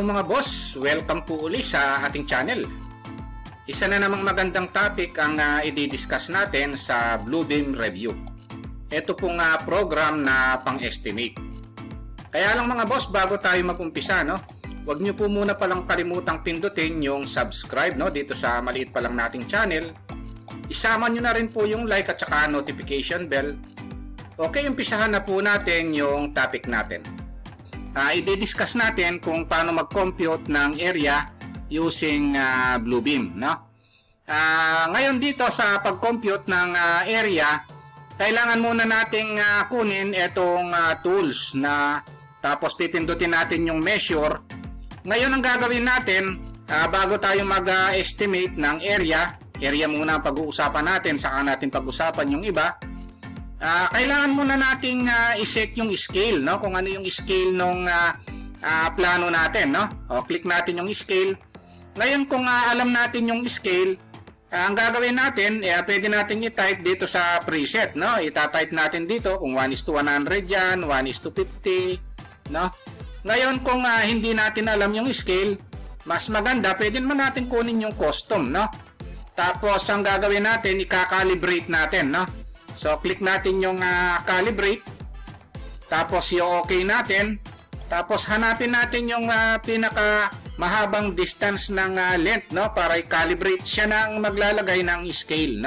mga boss, welcome po uli sa ating channel. Isa na namang magandang topic ang i-discuss natin sa Bluebeam Review. Ito pong program na pang-estimate. Kaya lang mga boss, bago tayo mag-umpisa, huwag nyo po muna palang kalimutang pindutin yung subscribe dito sa maliit pa lang nating channel. Isama nyo na rin po yung like at saka notification bell. Okay, umpisahan na po natin yung topic natin. I-discuss natin kung paano mag-compute ng area using Bluebeam. Ngayon dito sa pag-compute ng area, kailangan muna nating kunin itong tools na tapos pipindutin natin yung measure. Ngayon ang gagawin natin, bago tayo mag-estimate ng area muna ang pag-uusapan natin, saka natin pag-usapan yung iba. Kailangan muna nating i-set yung scale, kung ano yung scale ng plano natin. Click natin yung scale. Ngayon kung alam natin yung scale, ang gagawin natin, pwede natin i-type dito sa preset. Ita-type natin dito kung 1:100 yan, 1:50. Ngayon kung hindi natin alam yung scale, mas maganda, pwede naman natin kunin yung custom. Tapos ang gagawin natin, i-calibrate natin. So, click natin yung calibrate. Tapos, yung okay natin. Tapos, hanapin natin yung pinaka mahabang distance ng length, para i-calibrate siya nang maglalagay ng scale,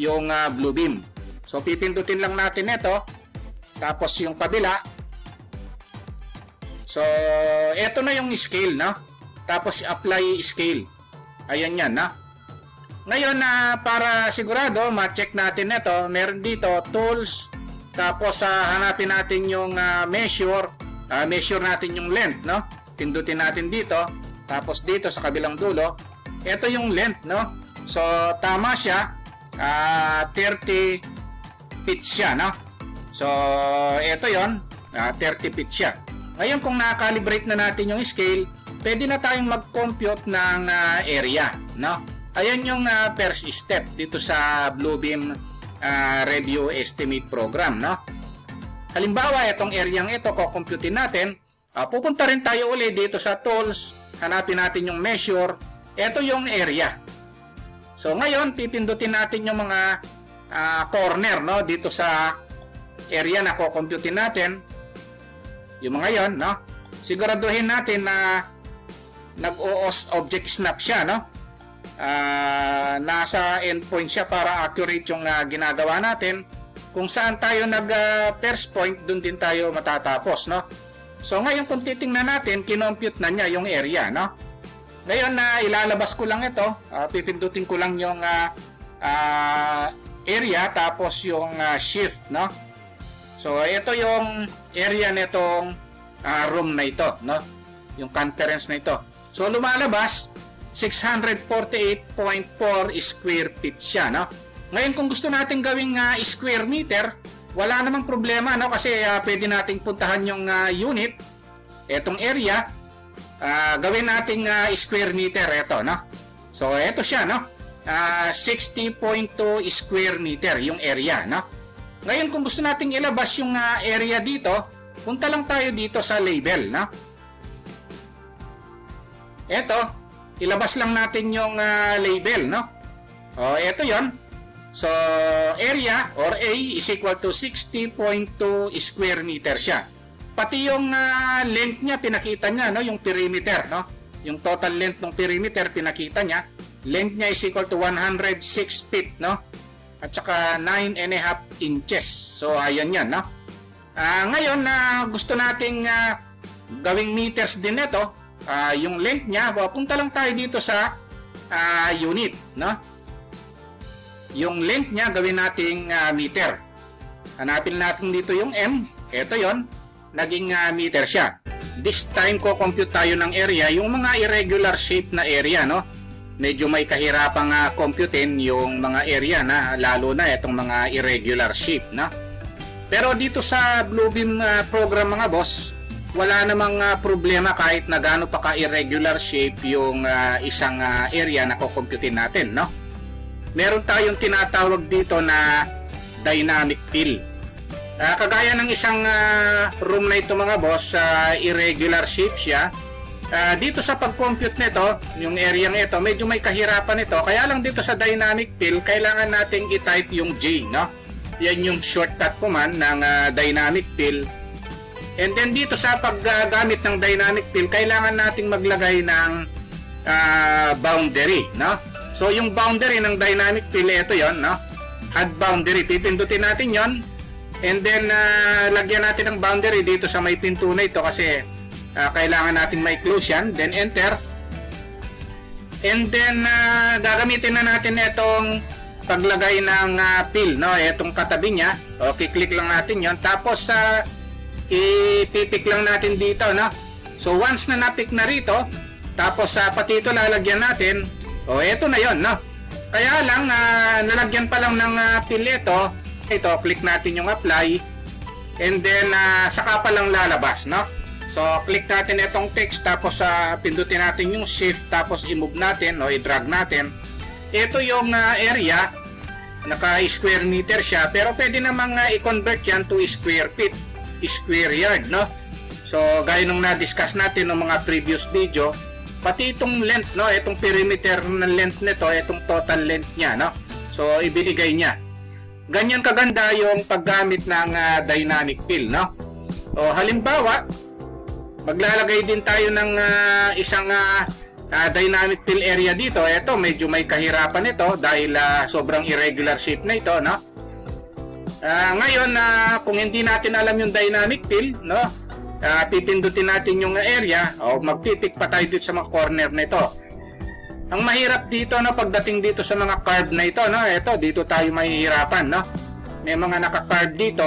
yung Bluebeam. So, pipindutin lang natin ito. Tapos, yung kabila. So, ito na yung scale, Tapos, apply scale. Ayan yan, Ngayon para sigurado ma-check natin ito, meron dito tools, tapos hanapin natin yung measure natin yung length, pindutin natin dito, tapos dito sa kabilang dulo, ito yung length, so tama siya, 30 feet siya, so ito yon, 30 feet siya. Ngayon kung na-calibrate na natin yung scale, pwede na tayong mag-compute ng area, Ayan yung first step dito sa Bluebeam Review Estimate Program. Halimbawa, itong area ito, kukumputin natin. Pupunta rin tayo ulit dito sa Tools. Hanapin natin yung Measure. Ito yung area. So, ngayon, pipindutin natin yung mga corner dito sa area na kukumputin natin. Yung mga yon, siguraduhin natin na nag-object snap siya, nasa endpoint siya para accurate yung ginagawa natin. Kung saan tayo first point, dun din tayo matatapos, So ngayon kung titingnan natin, kinompute na niya yung area, Ngayon ilalabas ko lang ito, pipindutin ko lang yung area tapos yung shift, So ito yung area nitong room na ito, Yung conference na ito. So lumalabas 648.4 square feet siya, Ngayon kung gusto natin gawing square meter, wala namang problema, kasi pwede nating puntahan yung unit, etong area, gawin nating square meter ito, So ito siya, 60.2 square meter yung area, Ngayon kung gusto nating ilabas yung area dito, punta lang tayo dito sa label, Ito, ilabas lang natin yung label, ito yon. So, area or A is equal to 60.2 square meter siya. Pati yung length niya, pinakita niya, yung perimeter, Yung total length ng perimeter, pinakita niya. Length niya is equal to 106 feet, At saka 9.5 inches. So, ayan yan, ngayon, gusto nating gawing meters din ito. Yung length niya, punta lang tayo dito sa unit, Yung length niya gawin nating meter. Hanapin natin dito yung M. Ito yon, naging meter siya. This time ko compute tayo ng area, yung mga irregular shape na area, Medyo may kahirapang computein yung mga area lalo na itong mga irregular shape, Pero dito sa Bluebeam program mga boss, wala namang problema kahit na gaano pa ka-irregular shape yung isang area na kukumputin natin, Meron tayong tinatawag dito na dynamic fill. Kagaya ng isang room na ito mga boss, irregular shape siya. Dito sa pag-compute nito, yung area ito, medyo may kahirapan ito. Kaya lang dito sa dynamic fill, kailangan nating i-type yung J, no? Yan yung shortcut command ng dynamic fill. And then dito sa paggamit ng dynamic fill, kailangan nating maglagay ng boundary, no? So yung boundary ng dynamic fill, ito yon, no? Add boundary, pipindutin natin yon. And then lagyan natin ng boundary dito sa may pinto na ito kasi kailangan natin may close yan. Then enter. And then gagamitin na natin itong paglagay ng fill, no? Itong katabi niya. Okay, click lang natin yon. Tapos ipipick lang natin dito, no? So once na napick na rito, tapos pati ito lalagyan natin. Ito na yon, no? Kaya lang nalagyan pa lang ng fill ito. Ito, click natin yung apply. And then saka pa lang lalabas, no? So click natin itong text, tapos pindutin natin yung shift, tapos i-move natin o i-drag natin. Ito yung area, naka-square meter siya, pero pwede namang i-convert yan to square feet, square yard, no? So gaya nung na-discuss natin ng mga previous video, pati itong length, no? Itong perimeter ng length nito, itong total length niya, no? So ibinigay niya. Ganyan kaganda yung paggamit ng dynamic fill, no? O halimbawa, maglalagay din tayo ng isang dynamic fill area dito. Ito, medyo may kahirapan ito dahil sobrang irregular shape na ito, no? Ngayon, kung hindi natin alam yung dynamic fill, no? Pipindutin natin yung area o magpipick pa tayo dito sa mga corner na ito. Ang mahirap dito, no, pagdating dito sa mga curve na ito, no? Ito, dito tayo mahihirapan, no? May mga naka-curve dito.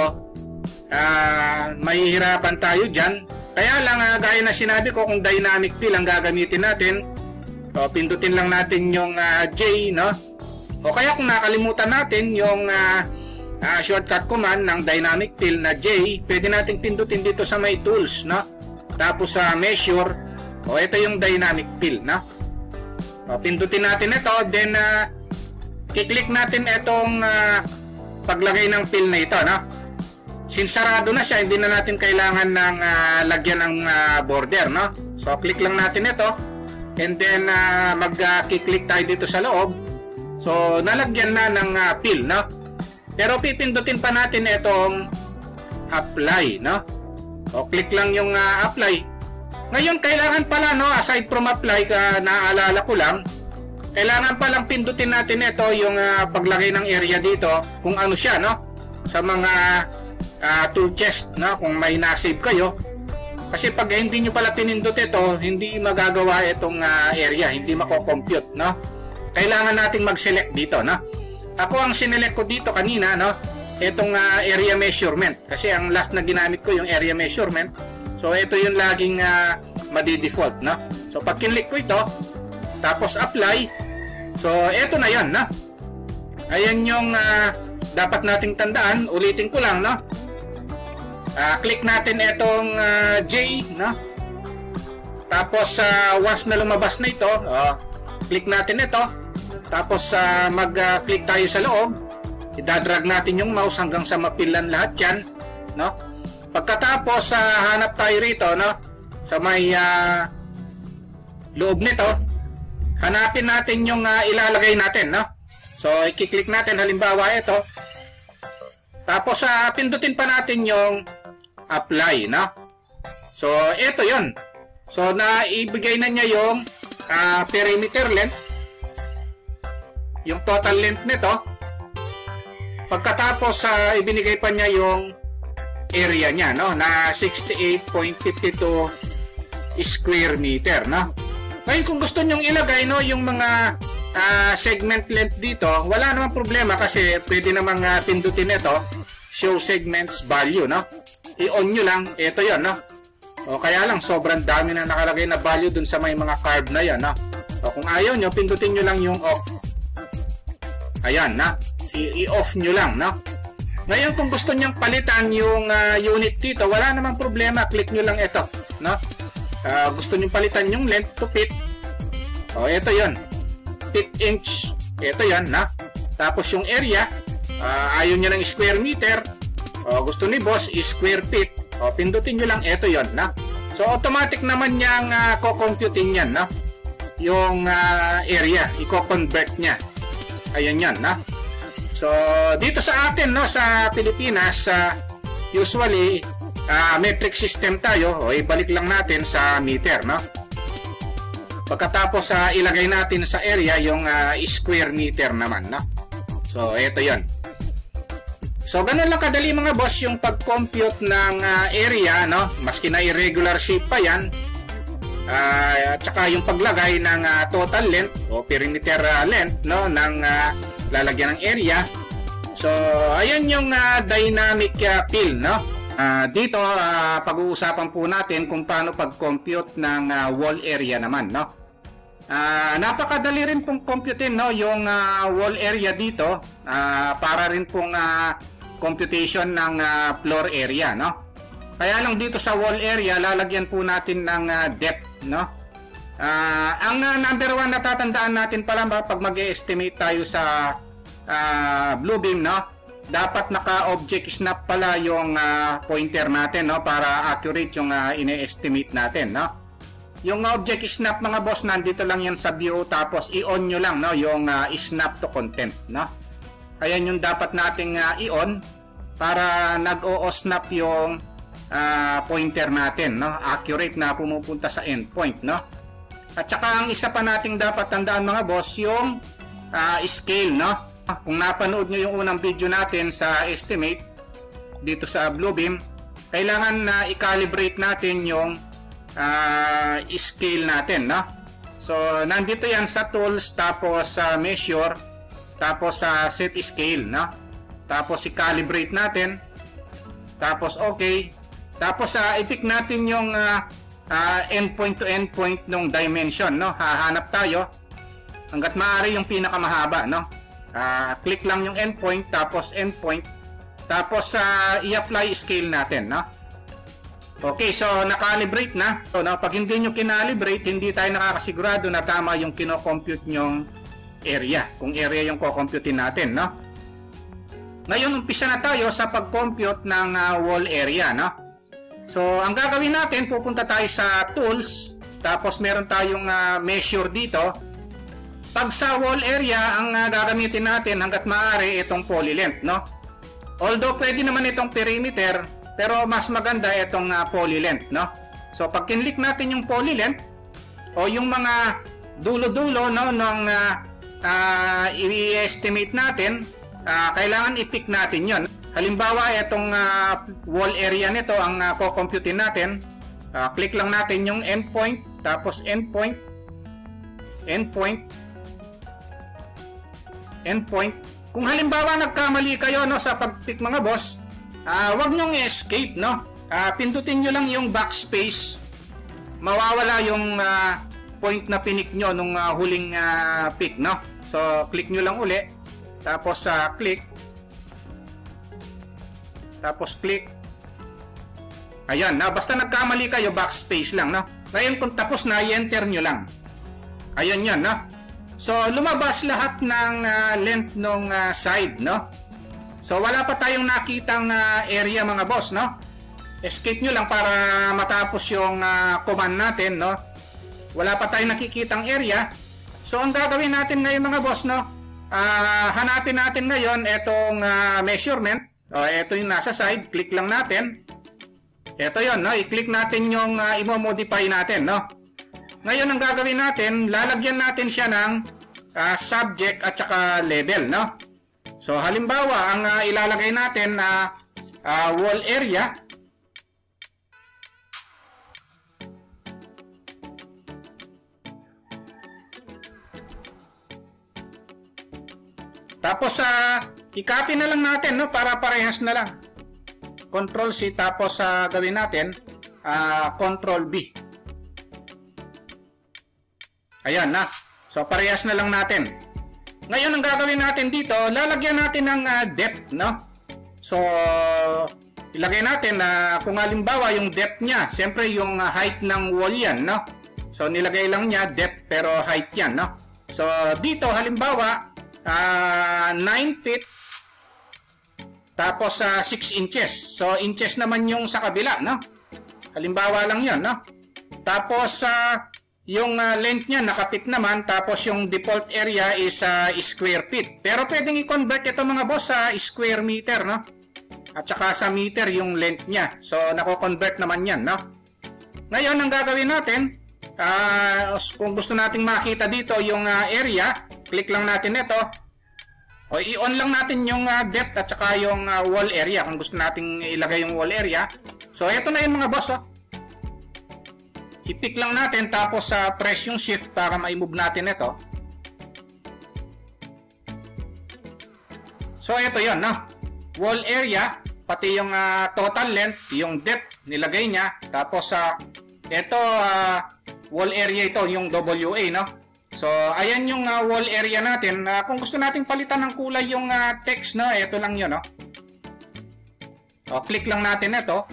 Mahihirapan tayo dyan. Kaya lang, gaya na sinabi ko, kung dynamic fill ang gagamitin natin, pindutin lang natin yung J, no? O kaya kung nakalimutan natin yung shortcut command ng dynamic fill na J, pwede natin pindutin dito sa may tools, no? Tapos sa measure, ito yung dynamic fill, no? Pindutin natin ito, then kiklik natin itong paglagay ng fill na ito, no? Since sarado na siya, hindi na natin kailangan ng lagyan ng border, no? So click lang natin ito, and then mag-click tayo dito sa loob. So nalagyan na ng fill, no? Pero pipindutin pa natin itong apply, no? O click lang yung apply. Ngayon kailangan pala, no, aside from apply, naalala ko lang, kailangan palang pindutin natin ito yung paglagay ng area dito, kung ano siya, no? Sa mga tool chest, no? Kung may nasave kayo. Kasi pag hindi nyo pala pinindot ito, hindi magagawa itong area, hindi mako-compute, no? Kailangan nating mag-select dito, no? Ako ang sinelect ko dito kanina, no? Itong area measurement. Kasi ang last na ginamit ko yung area measurement. So ito yung laging madi-default, no? So pag kinlik ko ito, tapos apply. So ito na yon, no? Ayan yung dapat nating tandaan. Ulitin ko lang, no? Click natin itong J, no? Tapos once na lumabas na ito, click natin ito. Tapos mag-click tayo sa loob. Idadrag natin yung mouse hanggang sa mapilan lahat yan, no? Pagkatapos hanap tayo rito, no? Sa may loob nito, hanapin natin yung ilalagay natin, no? So i-click natin halimbawa ito. Tapos pindutin pa natin yung apply, no? So ito yon. So naibigay na niya yung perimeter length, yung total length nito. Pagkatapos ibinigay pa niya yung area niya, no, na 68.52 square meter, no? Ngayon kung gusto niyo ilagay, no, yung mga segment length dito, wala namang problema kasi pwede namang pindutin ito, show segments value, no? I-on nyo lang, ito yon, no? O kaya lang sobrang dami na nakalagay na value dun sa may mga curve na yan, no? O kung ayaw nyo, pindutin nyo lang yung off. Ayan, na? I-off nyo lang, no? Ngayon kung gusto nyang palitan yung unit dito, wala namang problema, click nyo lang ito, no? Gusto nyo palitan yung length to feet, o ito yon, feet inch, ito yon, na? Tapos yung area, ayaw nyo ng square meter, o gusto ni boss is square feet, o pindutin nyo lang ito yon, na? So automatic naman niyang ko-computein yan, no? Yung area, i-convert niya. Ayan yan, no? So dito sa atin, no, sa Pilipinas, usually metric system tayo. O ibalik lang natin sa meter, no? Pagkatapos ilagay natin sa area yung square meter naman, no? So ito yon. So ganun lang kadali mga boss yung pag-compute ng area, no? Maski na irregular shape pa yan. At saka yung paglagay ng total length o perimeter length, no, ng lalagyan ng area. So ayun yung dynamic fill, no? Dito pag-uusapan po natin kung paano pag-compute ng wall area naman, no? Napakadali rin pong computein, no, yung wall area dito, para rin pong computation ng floor area, no? Kaya lang dito sa wall area lalagyan po natin ng depth, no? Ang number one na tatandaan natin pala pag mag-estimate tayo sa Bluebeam, no? Dapat naka-object snap pala yung pointer natin, no, para accurate yung ine-estimate natin, no. Yung object snap mga boss, nandito lang yan sa view, tapos i-on nyo lang, no, yung snap to content, no. Ayan yung dapat nating i-on para nag-o-snap yung pointer natin, no, accurate na pumupunta sa endpoint, no. At saka ang isa pa nating dapat tandaan mga boss, yung scale, no. Kung napanood nyo yung unang video natin sa estimate dito sa Bluebeam, kailangan na i-calibrate natin yung scale natin, no? So nandito yan sa tools, tapos measure, tapos set scale, no? Tapos i-calibrate natin, tapos okay, tapos i-pick natin yung endpoint to endpoint ng dimension, no? Hahanap tayo hanggat maaari yung pinakamahaba, no? Click lang yung endpoint, tapos endpoint, tapos i-apply scale natin, no? Okay, so nakalibrate na. So, no, pag hindi nyo kinalibrate, hindi tayo nakakasigurado na tama yung kino-compute nyong area, kung area yung ko-computein natin, no? Ngayon, umpisa na tayo sa pag-compute ng wall area, no? So, ang gagawin natin, pupunta tayo sa tools, tapos meron tayong measure dito. Pag sa wall area, ang gagamitin natin hanggat maaari itong polylength, no? Although pwede naman itong perimeter, pero mas maganda itong polylength, no? So pag kinlik natin yung polylength o yung mga dulo-dulo, no, ng i-estimate natin, kailangan i-pick natin yon. Halimbawa, itong wall area nito ang ko-computein natin. Click lang natin yung endpoint, tapos endpoint, endpoint, endpoint. Kung halimbawa nagkamali kayo, no, sa pag-pick mga boss, wag nyong escape, no? Pindutin nyo lang yung backspace. Mawawala yung point na pinik nyo nung huling pick, no? So click nyo lang uli, tapos click, tapos click. Ayan, basta nagkamali kayo, backspace lang, no? Ngayon kung tapos na, i-enter nyo lang. Ayan yan, no? So lumabas lahat ng length ng side, no? So wala pa tayong nakitang area mga boss, no? Escape nyo lang para matapos yung command natin, no? Wala pa tayong nakikitang area. So ang gagawin natin ngayon mga boss, no? Hanapin natin ngayon itong measurement. Ito yung nasa side, click lang natin. Ito yon, no? I-click natin yung i-modify natin, no? Ngayon ang gagawin natin, lalagyan natin siya ng subject at saka label, no? So halimbawa, ang ilalagay natin na wall area. Tapos i-copy na lang natin, no, para parehas na lang. Control C, tapos gawin natin Control B. Ayan na. So parehas na lang natin. Ngayon ang gagawin natin dito, lalagyan natin ng depth, no? So ilagay natin na kung halimbawa yung depth niya, siyempre yung height ng wall yan, no? So nilagay lang niya depth pero height yan, no? So dito halimbawa 9 feet tapos 6 inches. So inches naman yung sa kabila, no? Halimbawa lang 'yon, no? Tapos yung length niya nakapit naman, tapos yung default area is square feet. Pero pwedeng i-convert ito mga boss sa square meter, no? At saka sa meter yung length niya. So nako-convert naman 'yan, no? Ngayon ang gagawin natin, kung gusto nating makita dito yung area, click lang natin ito. O i-on lang natin yung depth at saka yung wall area kung gusto nating ilagay yung wall area. So ito na yung mga boss, oh. I-pick lang natin tapos press yung shift para ma-move natin ito. So ito yon, no? Wall area, pati yung total length, yung depth nilagay niya. Tapos ito wall area ito, yung WA, no? So ayan yung wall area natin. Kung gusto nating palitan ng kulay yung text, no? Ito lang yun, no? O, click lang natin ito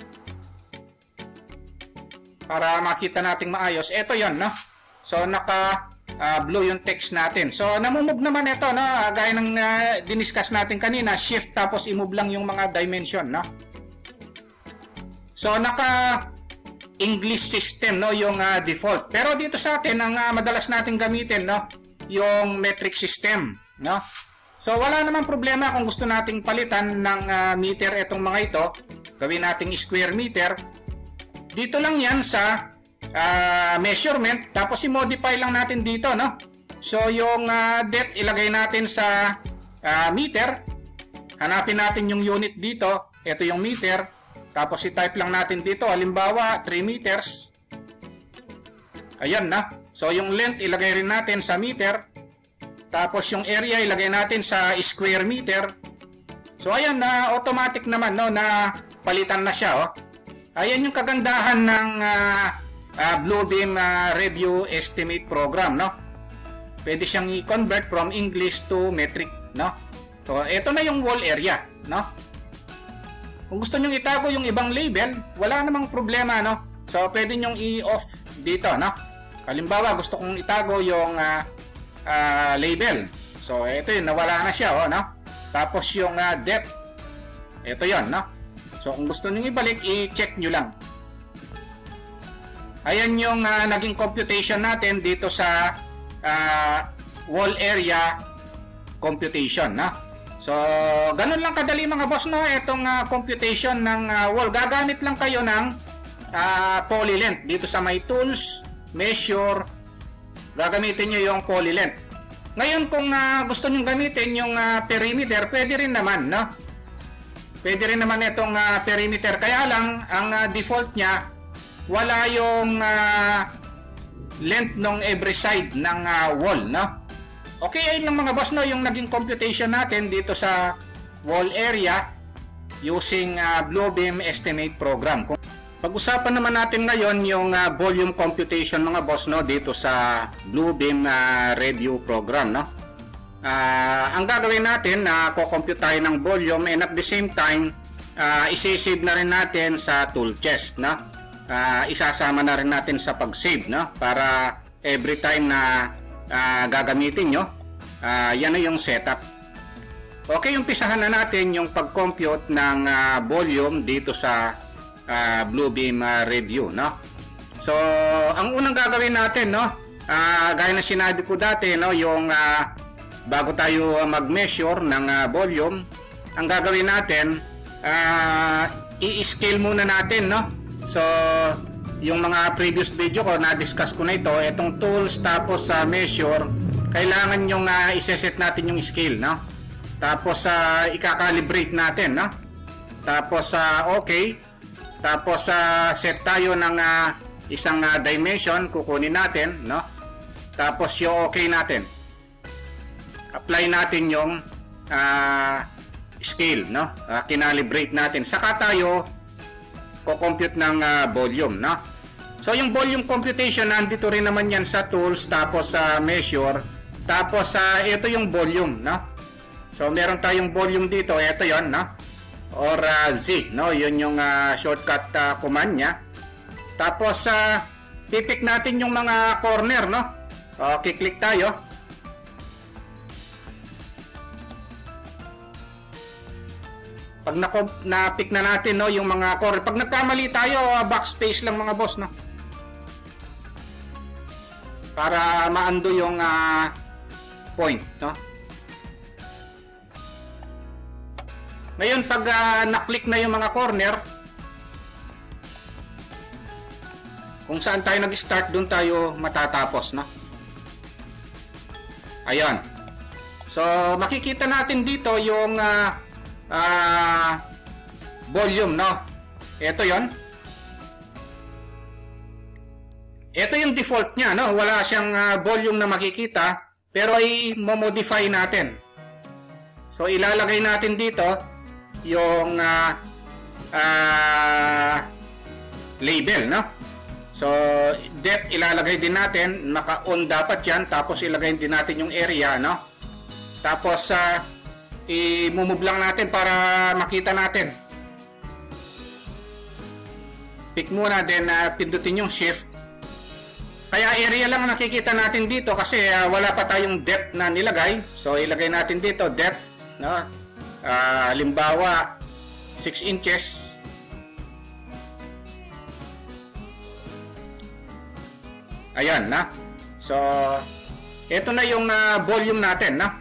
para makita nating maayos. Ito yon, no? So naka blue yung text natin. So namumove naman ito, no? Gaya ng diniscuss natin kanina, shift tapos i-move lang yung mga dimension, no? So naka English system, no, yung default. Pero dito sa atin ang madalas nating gamitin, no, yung metric system, no? So wala namang problema kung gusto nating palitan ng meter itong mga ito. Gawin nating square meter. Dito lang yan sa measurement, tapos i-modify lang natin dito, no? So yung depth ilagay natin sa meter. Hanapin natin yung unit dito. Ito yung meter. Tapos i-type lang natin dito, halimbawa 3 meters. Ayan na. So yung length ilagay rin natin sa meter. Tapos yung area ilagay natin sa square meter. So ayan na, automatic naman, no, na palitan na siya, oh. Ayan yung kagandahan ng Bluebeam Review Estimate Program, no? Pwede siyang i-convert from English to metric, no? So, ito na yung wall area, no? Kung gusto nyo itago yung ibang label, wala namang problema, no? So, pwede nyo i-off dito, no? Halimbawa, gusto kong itago yung label. So, ito yun, nawala na siya, oh, no? Tapos yung depth, ito yun, no? So, kung gusto nyo ibalik, i-check nyo lang. Ayan yung naging computation natin dito sa wall area computation, no? So, ganun lang kadali mga boss, no? Itong computation ng wall. Gagamit lang kayo ng poly length. Dito sa my tools, measure, gagamitin nyo yung poly length. Ngayon, kung gusto nyo gamitin yung perimeter, pwede rin naman, no? Pwede rin naman itong perimeter. Kaya lang, ang default niya, wala yung length ng every side ng wall, no? Okay, ayun lang mga boss, no, yung naging computation natin dito sa wall area using Bluebeam Estimate Program. Pag-usapan naman natin ngayon yung volume computation mga boss, no, dito sa Bluebeam Review Program, no? Ang gagawin natin, ko-compute tayo ng volume, and at the same time, isi-save na rin natin sa tool chest, no? Isasama na rin natin sa pag-save, no? Para every time na gagamitin nyo, yan na yung setup. Okay, umpisahan na natin yung pag-compute ng volume dito sa Bluebeam Review, no? So, ang unang gagawin natin, no? Gaya na sinabi ko dati, no, yung bago tayo mag-measure ng volume, ang gagawin natin, i-scale muna natin, no? So, yung mga previous video ko, na-discuss ko na ito, itong tools, tapos measure, kailangan yung i-set natin yung scale, no? Tapos, i-calibrate natin, no? Tapos, okay. Tapos, set tayo ng isang dimension, kukunin natin, no? Tapos, yung okay natin. Apply natin yung scale, no? Kinalibrate natin. Saka tayo ko-compute ng volume, no? So yung volume computation, nandito rin naman yan sa tools, tapos sa measure, tapos ito yung volume, no? So meron tayong volume dito, ito yon, no? Or Z, no? Yun yung shortcut command niya. Tapos pipick natin yung mga corner, no? Okay, click tayo. Pag na-pick na natin, no, yung mga corner. Pag nagkamali tayo, backspace lang mga boss, no? Para ma-undo yung point, no? Ngayon, pag na-click na yung mga corner, kung saan tayo nag-start, doon tayo matatapos, no? Ayan. So, makikita natin dito yung volume, no? Ito yon. Ito yung default niya, no? Wala siyang volume na makikita, pero ay mo-modify natin. So, ilalagay natin dito yung label, no? So, depth ilalagay din natin, naka-on dapat yan, tapos ilagay din natin yung area, no? Tapos, i-move lang natin para makita natin. Pick muna, then pindutin yung shift. Kaya area lang nakikita natin dito kasi wala pa tayong depth na nilagay. So, ilagay natin dito, depth, no? Halimbawa, 6 inches. Ayan, na. So, ito na yung volume natin, na.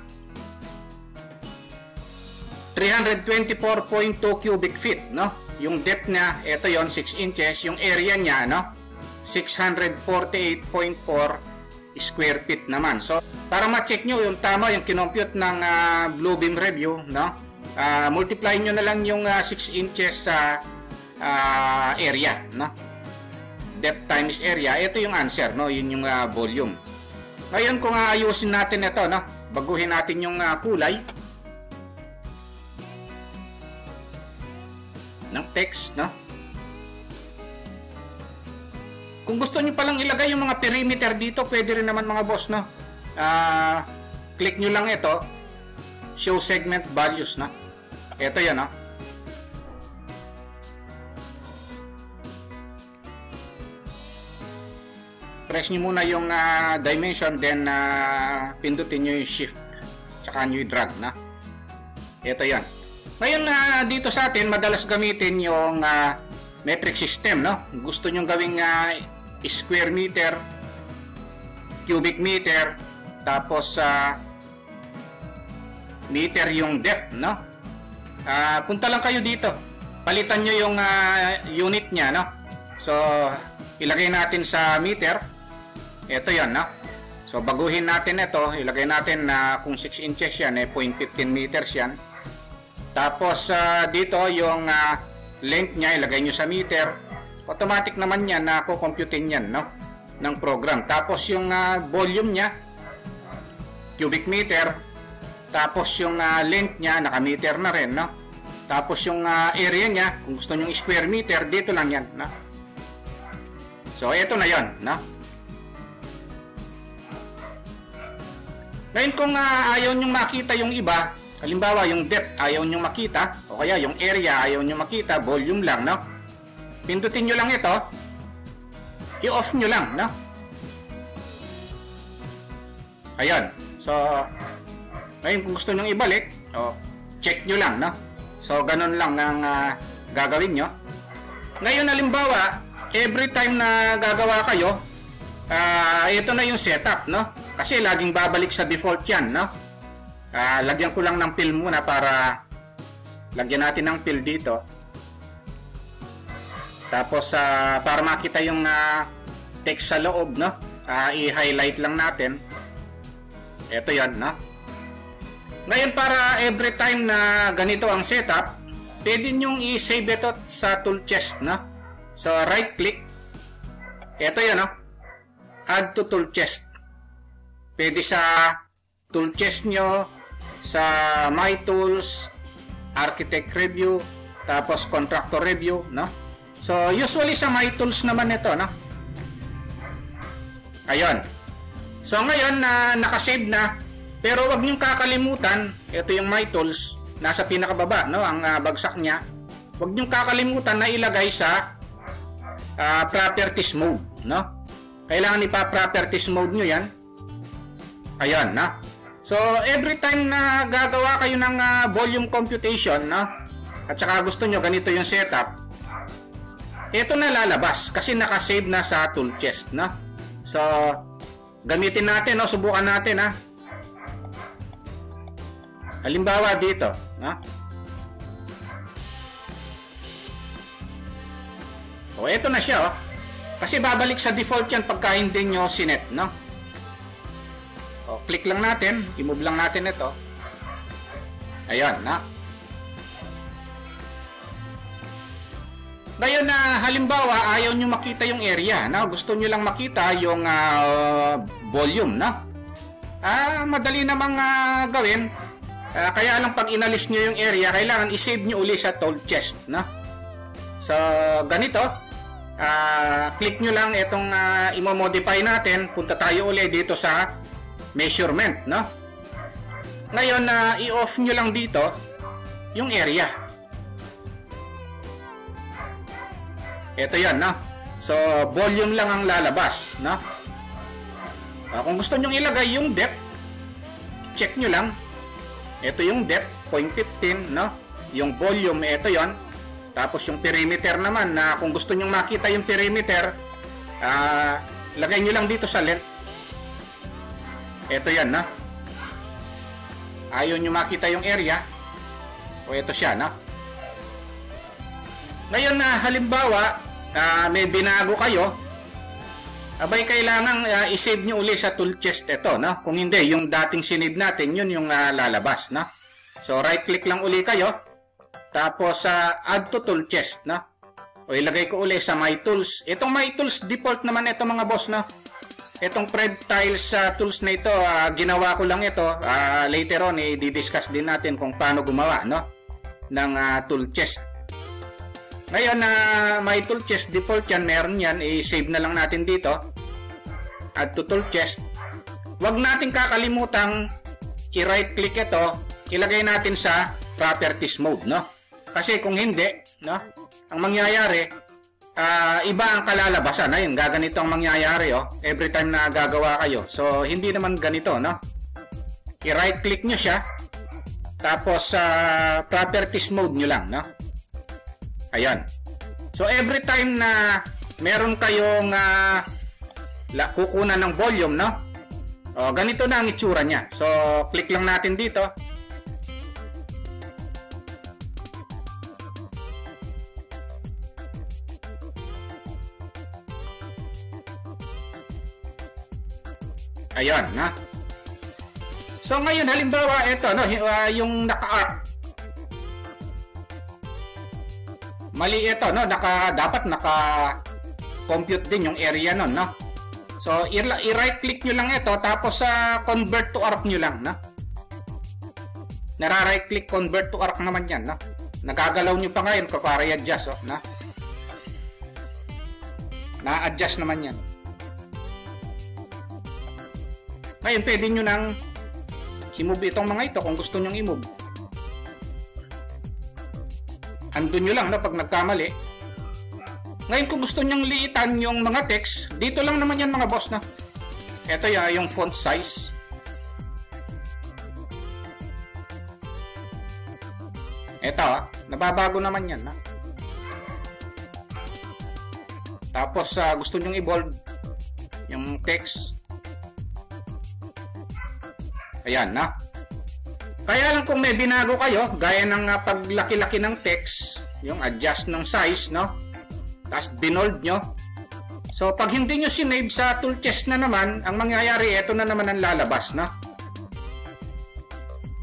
324.2 cubic feet, no? Yung depth niya, ito yon 6 inches. Yung area niya, no? 648.4 square feet naman. So, para ma-check nyo yung tama, yung kinompute ng Bluebeam Review, no? Multiply nyo na lang yung 6 inches sa area, no? Depth times area, ito yung answer, no? Yun yung volume. Ngayon, kung ayusin natin ito, no? Baguhin natin yung kulay ng text, no? Kung gusto nyo palang ilagay yung mga perimeter dito, pwede rin naman mga boss, no? Click nyo lang ito, show segment values, no? Ito yan, no? Press nyo muna yung dimension, then pindutin nyo yung shift, tsaka nyo yung drag, na? Ito yan. Ngayon, dito sa atin, madalas gamitin yung metric system, no? Gusto nyo gawing square meter, cubic meter, tapos meter yung depth, no? Punta lang kayo dito. Palitan nyo yung unit nya, no? So, ilagay natin sa meter. Ito yan, no? So, baguhin natin ito. Ilagay natin na kung 6 inches yan, 0.15 meters yan. Tapos, dito yung length nya, ilagay nyo sa meter. Automatic naman yan na kukomputin yan, no? Ng program. Tapos, yung volume nya, cubic meter. Tapos, yung length nya, naka-meter na rin, no? Tapos, yung area nya, kung gusto nyo square meter, dito lang yan, no? So, ito na yon, no? Ngayon, kung ayaw nyo makita yung iba, halimbawa, yung depth ayaw nyo makita, o kaya yung area ayaw nyo makita, volume lang, no? Pindutin nyo lang ito, i-off nyo lang, no? Ayan. So, ngayon, kung gusto nyo ibalik, check nyo lang, no? So, ganun lang ang gagawin nyo. Ngayon, halimbawa, every time na gagawa kayo, ito na yung setup, no? Kasi laging babalik sa default yan, no? Lagyan ko lang ng fill muna para lagyan natin ng fill dito. Tapos, para makita yung text sa loob, no? I-highlight lang natin. Ito yan, no? Ngayon, para every time na ganito ang setup, pwede nyong i-save ito sa tool chest, no? So, right click. Ito yan, no? Add to tool chest. Pwede sa tool chest nyo, sa My Tools, Architect Review, tapos Contractor Review, no? So, usually sa My Tools naman ito, no? Ayun. So, ngayon na nakasave na, pero wag niyong kakalimutan, ito yung My Tools, nasa pinakababa, no? Ang bagsak niya. Wag niyong kakalimutan na ilagay sa properties mode, no? Kailangan ipa-properties mode nyo yan. Ayan, na. So, every time na gagawa kayo ng volume computation, no? at saka gusto nyo ganito yung setup, ito na lalabas kasi nakasave na sa tool chest, no? So, gamitin natin, no? Subukan natin, ha? Halimbawa dito, no? So, ito na siya, oh. Kasi babalik sa default yan pagka hindi nyo sinet, no? O, click lang natin, i-move lang natin ito. Ayan, na. Ngayon na halimbawa ayaw nyo makita yung area, no? Gusto nyo lang makita yung volume, no? Madali namang gawin. Kaya lang pag inalis nyo yung area, kailangan i-save nyo uli sa tool chest, no? So, ganito. Click nyo lang itong i-modify natin. Punta tayo uli dito sa measurement, no? Ngayon, i-off nyo lang dito yung area. Ito yan, no? So, volume lang ang lalabas, no? Kung gusto nyo ilagay yung depth, check nyo lang. Ito yung depth, 0.15, no? Yung volume, ito yon. Tapos yung perimeter naman, na kung gusto nyo makita yung perimeter, lagay nyo lang dito sa length. Ito yan, no? Ayaw nyo makita yung area. O ito siya, no? Ngayon na halimbawa, may binago kayo, abay kailangan i-save nyo uli sa tool chest ito, no? Kung hindi, yung dating sinave natin, yun yung lalabas, no? So, right click lang uli kayo, tapos add to tool chest, no? O ilagay ko uli sa my tools. Itong my tools, default naman ito mga boss, no? Itong Pred Tiles tools na ito, ginawa ko lang ito. Later on, i-discuss din natin kung paano gumawa, no? Ng tool chest. Ngayon my tool chest default yan, meron yan, i-save na lang natin dito. Add to tool chest. Huwag natin kakalimutang i-right click ito, ilagay natin sa properties mode, no? Kasi kung hindi, no, ang mangyayari, iba ang kalalabasan. Ayun, gaganito ang mangyayari, oh, every time na gagawa kayo. So, hindi naman ganito, no? I-right click nyo siya, tapos properties mode nyo lang, no? Ayan. So, every time na meron kayong kukunan ng volume, no? O, ganito na ang itsura niya. So, click lang natin dito. Ayan, na. So, ngayon, halimbawa, ito, no? Yung naka-arc. Mali ito, no? Dapat naka-compute din yung area nun, no? So, i-right click nyo lang ito, tapos convert to arc nyo lang, no? Nara-right click, convert to arc naman yan, no? Nagagalaw nyo pa ngayon para i-adjust, oh, no? Na-adjust naman yan. Ngayon, pwede nyo nang i-move itong mga ito kung gusto nyo i-move. Andun nyo lang, no, pag nagkamali. Ngayon, kung gusto nyong liitan yung mga text, dito lang naman yan mga boss, na. Ito yung font size. Ito, nababago naman yan, na. Tapos, gusto nyong i-bold yung text. Ayan, na. Kaya lang kung may binago kayo, gaya ng paglaki-laki ng text, yung adjust ng size, no? Tapos binold nyo. So, pag hindi nyo sinave sa tool chest na naman, ang mangyayari, ito na naman ang lalabas, no?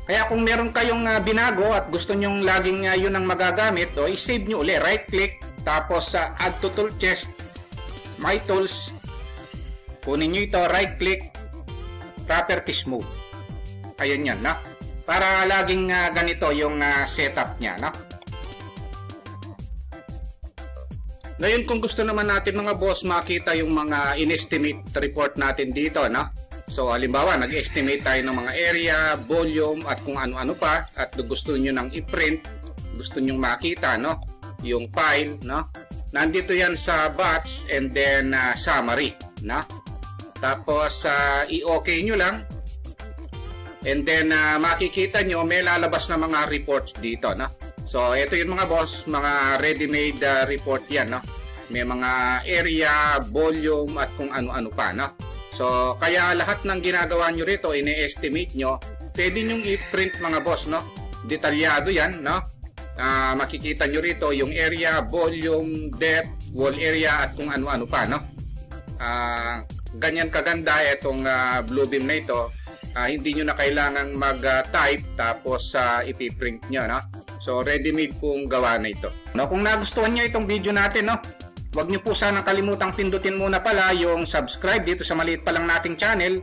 Kaya kung meron kayong binago at gusto nyong laging yun ang magagamit, o i-save nyo uli, right click, tapos add to tool chest, my tools, kunin nyo ito, right click, properties mode. Ayun yan, no? Para laging ganito yung setup niya, no? Ngayon, kung gusto naman natin mga boss makita yung mga in-estimate report natin dito, no? So, halimbawa, nag-estimate tayo ng mga area, volume, at kung ano-ano pa, at gusto nyo nang i-print, gusto nyo makita, no? Yung file, no? Nandito yan sa batch and then summary, no? Tapos, i-okay nyo lang. And then makikita nyo may lalabas na mga reports dito, no? So ito yung mga boss, mga ready-made report yan, no? May mga area, volume at kung ano-ano pa, no? So kaya lahat ng ginagawa nyo rito, ini-estimate nyo, pwede nyong i-print mga boss, no? Detalyado yan, no? Makikita nyo rito yung area, volume, depth, wall area at kung ano-ano pa, no? Ganyan kaganda itong Bluebeam na ito. Hindi nyo na kailangang mag-type tapos ipiprint nyo, no? So ready-made pong gawa na ito, no? Kung nagustuhan nyo itong video natin, no, huwag nyo po sanang kalimutang pindutin muna pala yung subscribe dito sa maliit pa lang nating channel.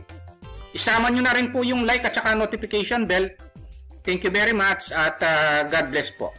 Isama nyo na rin po yung like at saka notification bell. Thank you very much at God bless po.